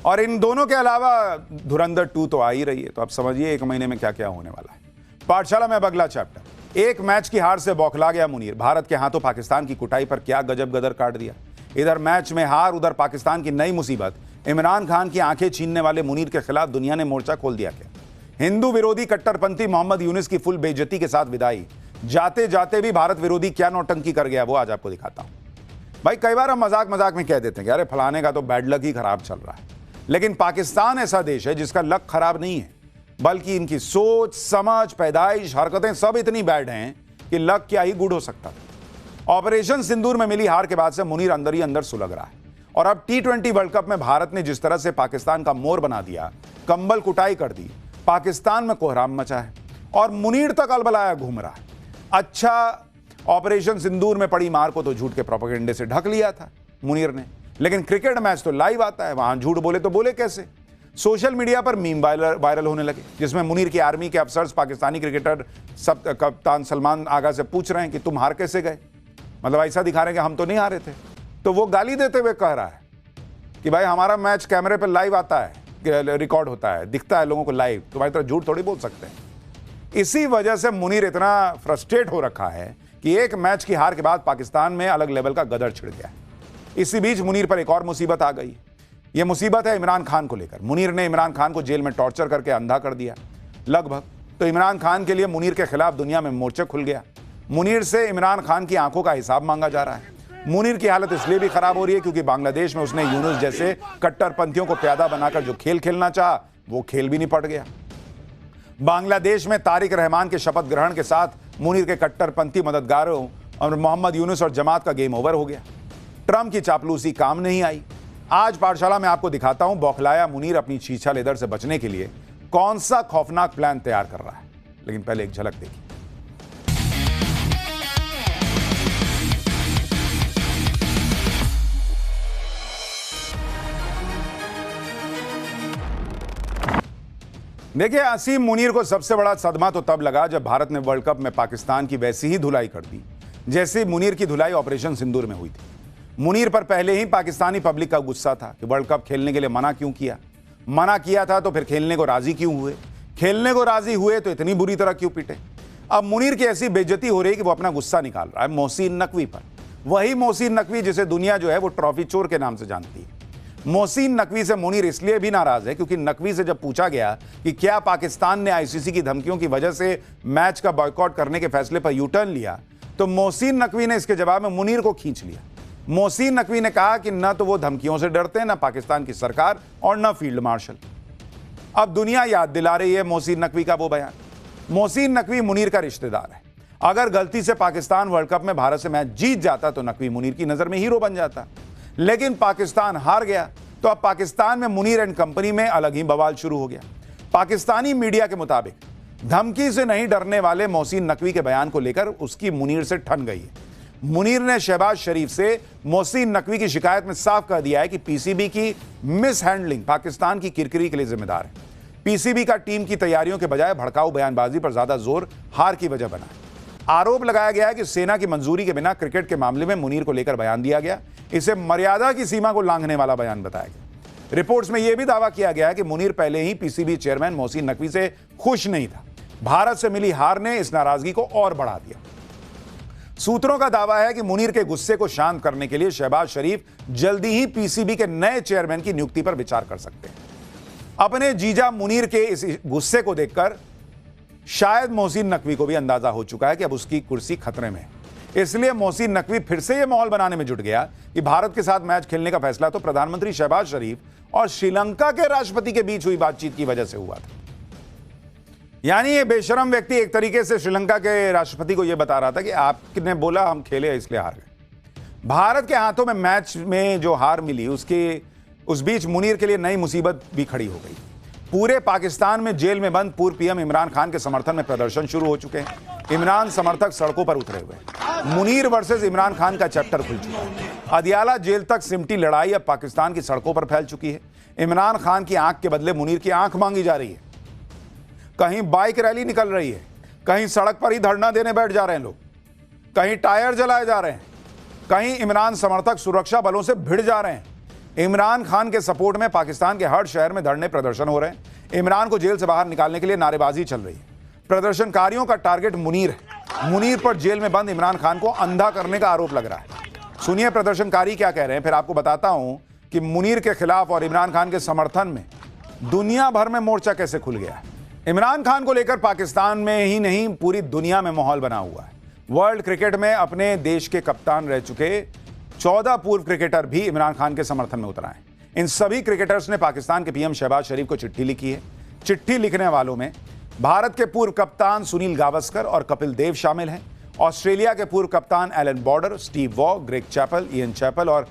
और इन दोनों के अलावा धुरंधर 2 तो आ ही रही है। तो आप समझिए 1 महीने में क्या क्या होने वाला है। पाठशाला में अब अगला चैप्टर। एक मैच की हार से बौखला गया मुनीर। भारत के हाथों पाकिस्तान की कुटाई पर क्या गजब गदर काट दिया। इधर मैच में हार, उधर पाकिस्तान की नई मुसीबत। इमरान खान की आंखें छीनने वाले मुनीर के खिलाफ दुनिया ने मोर्चा खोल दिया। क्या हिंदू विरोधी कट्टरपंथी मोहम्मद यूनुस की फुल बेइज्जती के साथ विदाई। जाते जाते भी भारत विरोधी क्या नौटंकी कर गया वो आज आपको दिखाता हूं। भाई कई बार हम मजाक मजाक में कह देते हैं कि अरे फलाने का तो बैड लक ही खराब चल रहा है, लेकिन पाकिस्तान ऐसा देश है जिसका लक खराब नहीं है, बल्कि इनकी सोच, समझ, पैदाइश, हरकतें सब इतनी बैड हैं कि लक क्या ही गुड हो सकता था। ऑपरेशन सिंदूर में मिली हार के बाद से मुनीर अंदर ही अंदर सुलग रहा है। और अब T20 वर्ल्ड कप में भारत ने जिस तरह से पाकिस्तान का मोर बना दिया, कंबल कुटाई कर दी, पाकिस्तान में कोहराम मचा है और मुनीर तक अलबलाया घूम रहा है। अच्छा, ऑपरेशन सिंदूर में पड़ी मार को तो झूठ के प्रोपेगेंडे से ढक लिया था मुनीर ने, लेकिन क्रिकेट मैच तो लाइव आता है, वहां झूठ बोले तो बोले कैसे। सोशल मीडिया पर मीम वायरल होने लगे, जिसमें मुनीर की आर्मी के अफसर्स पाकिस्तानी क्रिकेटर सब कप्तान सलमान आगा से पूछ रहे हैं कि तुम हार कैसे गए, मतलब ऐसा दिखा रहे हैं कि हम तो नहीं हारे थे। तो वो गाली देते हुए कह रहा है कि भाई हमारा मैच कैमरे पर लाइव आता है, रिकॉर्ड होता है, दिखता है लोगों को लाइव, तुम्हारी तरह झूठ थोड़ी बोल सकते हैं। इसी वजह से मुनीर इतना फ्रस्ट्रेट हो रखा है कि एक मैच की हार के बाद पाकिस्तान में अलग लेवल का गदर छिड़ गया है। इसी बीच मुनीर पर एक और मुसीबत आ गई। यह मुसीबत है इमरान खान को लेकर। मुनीर ने इमरान खान को जेल में टॉर्चर करके अंधा कर दिया लगभग। तो इमरान खान के लिए मुनीर के खिलाफ दुनिया में मोर्चा खुल गया। मुनीर से इमरान खान की आंखों का हिसाब मांगा जा रहा है। मुनीर की हालत इसलिए भी खराब हो रही है क्योंकि बांग्लादेश में उसने यूनुस जैसे कट्टरपंथियों को प्यादा बनाकर जो खेल खेलना चाहा वो खेल भी निपट गया। बांग्लादेश में तारिक रहमान के शपथ ग्रहण के साथ मुनीर के कट्टरपंथी मददगारों और मोहम्मद यूनुस और जमात का गेम ओवर हो गया। ट्रंप की चापलूसी काम नहीं आई। आज पाठशाला में आपको दिखाता हूं बौखलाया मुनीर अपनी छीछा लेदर से बचने के लिए कौन सा खौफनाक प्लान तैयार कर रहा है। लेकिन पहले एक झलक देखिए। देखिए, असीम मुनीर को सबसे बड़ा सदमा तो तब लगा जब भारत ने वर्ल्ड कप में पाकिस्तान की वैसी ही धुलाई कर दी जैसे मुनीर की धुलाई ऑपरेशन सिंदूर में हुई थी। मुनीर पर पहले ही पाकिस्तानी पब्लिक का गुस्सा था कि वर्ल्ड कप खेलने के लिए मना क्यों किया, मना किया था तो फिर खेलने को राजी क्यों हुए, खेलने को राजी हुए तो इतनी बुरी तरह क्यों पिटे। अब मुनीर की ऐसी बेइज्जती हो रही है कि वो अपना गुस्सा निकाल रहा है मोहसिन नकवी पर। वही मोहसिन नकवी जिसे दुनिया जो है वो ट्रॉफी चोर के नाम से जानती है। मोहसिन नकवी से मुनीर इसलिए भी नाराज है क्योंकि नकवी से जब पूछा गया कि क्या पाकिस्तान ने आईसीसी की धमकियों की वजह से मैच का बॉयकॉट करने के फैसले पर यू टर्न लिया, तो मोहसिन नकवी ने इसके जवाब में मुनीर को खींच लिया। मोहसिन नकवी ने कहा कि न तो वो धमकियों से डरते हैं, न पाकिस्तान की सरकार और न फील्ड मार्शल। अब दुनिया याद दिला रही है मोहसिन नकवी का वो बयान। मोहसिन नकवी मुनीर का रिश्तेदार है। अगर गलती से पाकिस्तान वर्ल्ड कप में भारत से मैच जीत जाता तो नकवी मुनीर की नजर में हीरो बन जाता, लेकिन पाकिस्तान हार गया तो अब पाकिस्तान में मुनीर एंड कंपनी में अलग ही बवाल शुरू हो गया। पाकिस्तानी मीडिया के मुताबिक धमकी से नहीं डरने वाले मोहसिन नकवी के बयान को लेकर उसकी मुनीर से ठन गई है। मुनीर ने शहबाज शरीफ से मोहसिन नकवी की शिकायत में साफ कर दिया है कि पीसीबी की मिस हैंडलिंग पाकिस्तान की किरकिरी के लिए जिम्मेदार है। पीसीबी का टीम की तैयारियों के बजाय भड़काऊ बयानबाजी पर ज्यादा जोर हार की वजह बना है। आरोप लगाया गया है कि सेना की मंजूरी के बिना क्रिकेट के मामले में मुनीर को लेकर बयान दिया गया। इसे मर्यादा की सीमा को लांघने वाला बयान बताया गया। रिपोर्ट्स में यह भी दावा किया गया है कि मुनीर पहले ही पीसीबी चेयरमैन मोहसिन नकवी से खुश नहीं था। भारत से मिली हार ने इस नाराजगी को और बढ़ा दिया। सूत्रों का दावा है कि मुनीर के गुस्से को शांत करने के लिए शहबाज शरीफ जल्दी ही पीसीबी के नए चेयरमैन की नियुक्ति पर विचार कर सकते हैं। अपने जीजा मुनीर के इस गुस्से को देखकर शायद मोहसिन नकवी को भी अंदाजा हो चुका है कि अब उसकी कुर्सी खतरे में है। इसलिए मोहसिन नकवी फिर से यह माहौल बनाने में जुट गया कि भारत के साथ मैच खेलने का फैसला तो प्रधानमंत्री शहबाज शरीफ और श्रीलंका के राष्ट्रपति के बीच हुई बातचीत की वजह से हुआ था। यानी ये बेशरम व्यक्ति एक तरीके से श्रीलंका के राष्ट्रपति को यह बता रहा था कि आपने बोला हम खेले इसलिए हार गए। भारत के हाथों में मैच में जो हार मिली उस बीच मुनीर के लिए नई मुसीबत भी खड़ी हो गई। पूरे पाकिस्तान में जेल में बंद पूर्व पीएम इमरान खान के समर्थन में प्रदर्शन शुरू हो चुके हैं। इमरान समर्थक सड़कों पर उतरे हुए। मुनीर वर्सेस इमरान खान का चैप्टर खुल चुका है। अदियाला जेल तक सिमटी लड़ाई अब पाकिस्तान की सड़कों पर फैल चुकी है। इमरान खान की आंख के बदले मुनीर की आंख मांगी जा रही है। कहीं बाइक रैली निकल रही है, कहीं सड़क पर ही धरना देने बैठ जा रहे हैं लोग, कहीं टायर जलाए जा रहे हैं, कहीं इमरान समर्थक सुरक्षा बलों से भिड़ जा रहे हैं। इमरान खान के सपोर्ट में पाकिस्तान के हर शहर में धरने प्रदर्शन हो रहे हैं। इमरान को जेल से बाहर निकालने के लिए नारेबाजी चल रही है। प्रदर्शनकारियों का टारगेट मुनीर है। मुनीर पर जेल में बंद इमरान खान को अंधा करने का आरोप लग रहा है। सुनिए प्रदर्शनकारी क्या कह रहे हैं, फिर आपको बताता हूं कि मुनीर के खिलाफ और इमरान खान के समर्थन में दुनिया भर में मोर्चा कैसे खुल गया है। इमरान खान को लेकर पाकिस्तान में ही नहीं पूरी दुनिया में माहौल बना हुआ है। वर्ल्ड क्रिकेट में अपने देश के कप्तान रह चुके 14 पूर्व क्रिकेटर भी इमरान खान के समर्थन में उतर आए। इन सभी क्रिकेटर्स ने पाकिस्तान के पीएम शहबाज शरीफ को चिट्ठी लिखी है। चिट्ठी लिखने वालों में भारत के पूर्व कप्तान सुनील गावस्कर और कपिल देव शामिल हैं। ऑस्ट्रेलिया के पूर्व कप्तान Allan Border, Steve Waugh, Greg Chappell, Ian Chappell और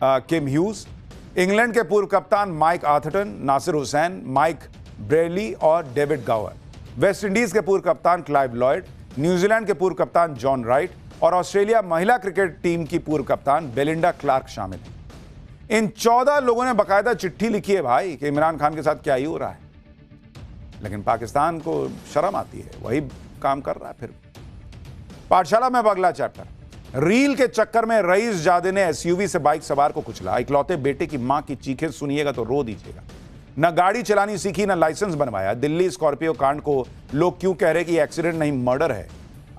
किम ह्यूज। इंग्लैंड के पूर्व कप्तान Mike Atherton, Nasser Hussain, Mike Brearley और डेविड गावर। वेस्ट इंडीज के पूर्व कप्तान क्लाइव लॉयड, न्यूजीलैंड के पूर्व कप्तान जॉन राइट और ऑस्ट्रेलिया महिला क्रिकेट टीम की पूर्व कप्तान बेलिंडा क्लार्क शामिल हैं। इन 14 लोगों ने बकायदा चिट्ठी लिखी है भाई कि इमरान खान के साथ क्या ही हो रहा है, लेकिन पाकिस्तान को शर्म आती है, वही काम कर रहा है। फिर पाठशाला में अगला चैप्टर। रील के चक्कर में रईस जादे ने एसयूवी से बाइक सवार को कुचला। इकलौते बेटे की मां की चीखें सुनिएगा तो रो दीजिएगा। न गाड़ी चलानी सीखी, न लाइसेंस बनवाया। दिल्ली स्कॉर्पियो कांड को लोग क्यों कह रहे कि एक्सीडेंट नहीं मर्डर है,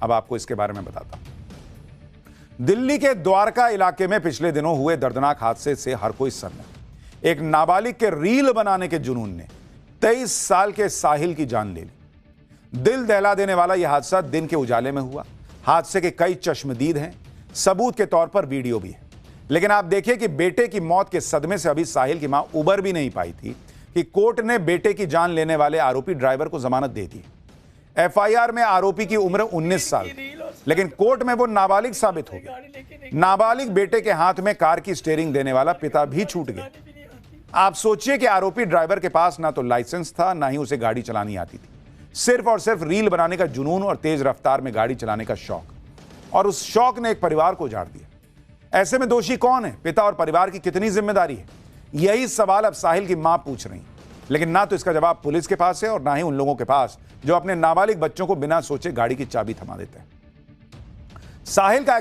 अब आपको इसके बारे में बताता हूं। दिल्ली के द्वारका इलाके में पिछले दिनों हुए दर्दनाक हादसे से हर कोई सन्न है। एक नाबालिग के रील बनाने के जुनून ने 23 साल के साहिल की जान ले ली। दिल दहला देने वाला यह हादसा दिन के उजाले में हुआ। हादसे के कई चश्मदीद हैं, सबूत के तौर पर वीडियो भी है। लेकिन आप देखिए कि बेटे की मौत के सदमे से अभी साहिल की मां उबर भी नहीं पाई थी कि कोर्ट ने बेटे की जान लेने वाले आरोपी ड्राइवर को जमानत दे दी। एफआईआर में आरोपी की उम्र 19 साल, लेकिन कोर्ट में वो नाबालिग साबित हो गया। नाबालिग बेटे के हाथ में कार की स्टीयरिंग देने वाला पिता भी छूट गया। आप सोचिए कि आरोपी ड्राइवर के पास ना तो लाइसेंस था, ना ही उसे गाड़ी चलानी आती थी। सिर्फ और सिर्फ रील बनाने का जुनून और तेज रफ्तार में गाड़ी चलाने का शौक, और उस शौक ने एक परिवार को उजाड़ दिया। ऐसे में दोषी कौन है? पिता और परिवार की कितनी जिम्मेदारी है? यही सवाल अब साहिल की मां पूछ रही, लेकिन ना तो इसका जवाब पुलिस के पास है और ना ही उन लोगों के पास जो अपने नाबालिग बच्चों को बिना सोचे गाड़ी की चाबी थमा देते हैं। साहिल का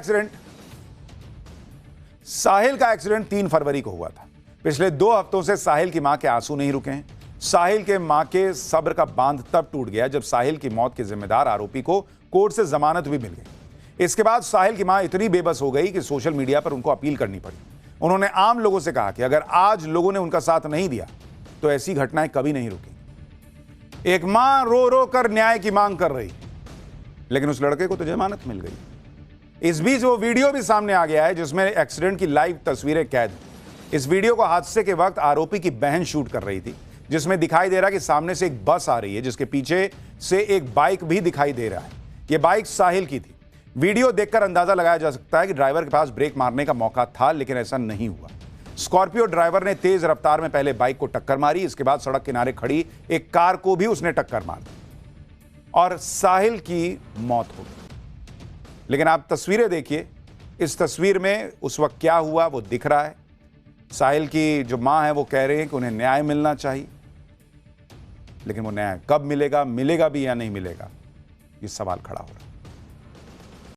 एक्सीडेंट 3 फरवरी को हुआ था। पिछले 2 हफ्तों से साहिल की मां के आंसू नहीं रुके हैं। साहिल के मां के सब्र का बांध तब टूट गया जब साहिल की मौत के जिम्मेदार आरोपी को कोर्ट से जमानत भी मिल गई। इसके बाद साहिल की मां इतनी बेबस हो गई कि सोशल मीडिया पर उनको अपील करनी पड़ी। उन्होंने आम लोगों से कहा कि अगर आज लोगों ने उनका साथ नहीं दिया तो ऐसी घटनाएं कभी नहीं रुकी। एक मां रो रो कर न्याय की मांग कर रही, लेकिन उस लड़के को तो जमानत मिल गई। इस बीच वो वीडियो भी सामने आ गया है जिसमें एक्सीडेंट की लाइव तस्वीरें कैद हैं। इस वीडियो को हादसे के वक्त आरोपी की बहन शूट कर रही थी, जिसमें दिखाई दे रहा है कि सामने से एक बस आ रही है जिसके पीछे से एक बाइक भी दिखाई दे रहा है। यह बाइक साहिल की थी। वीडियो देखकर अंदाजा लगाया जा सकता है कि ड्राइवर के पास ब्रेक मारने का मौका था, लेकिन ऐसा नहीं हुआ। स्कॉर्पियो ड्राइवर ने तेज रफ्तार में पहले बाइक को टक्कर मारी, इसके बाद सड़क किनारे खड़ी एक कार को भी उसने टक्कर मार दी और साहिल की मौत हो गई। लेकिन आप तस्वीरें देखिए, इस तस्वीर में उस वक्त क्या हुआ वो दिख रहा है। साहिल की जो मां है वो कह रही है कि उन्हें न्याय मिलना चाहिए, लेकिन वो न्याय कब मिलेगा, मिलेगा भी या नहीं मिलेगा, ये सवाल खड़ा हो रहा है।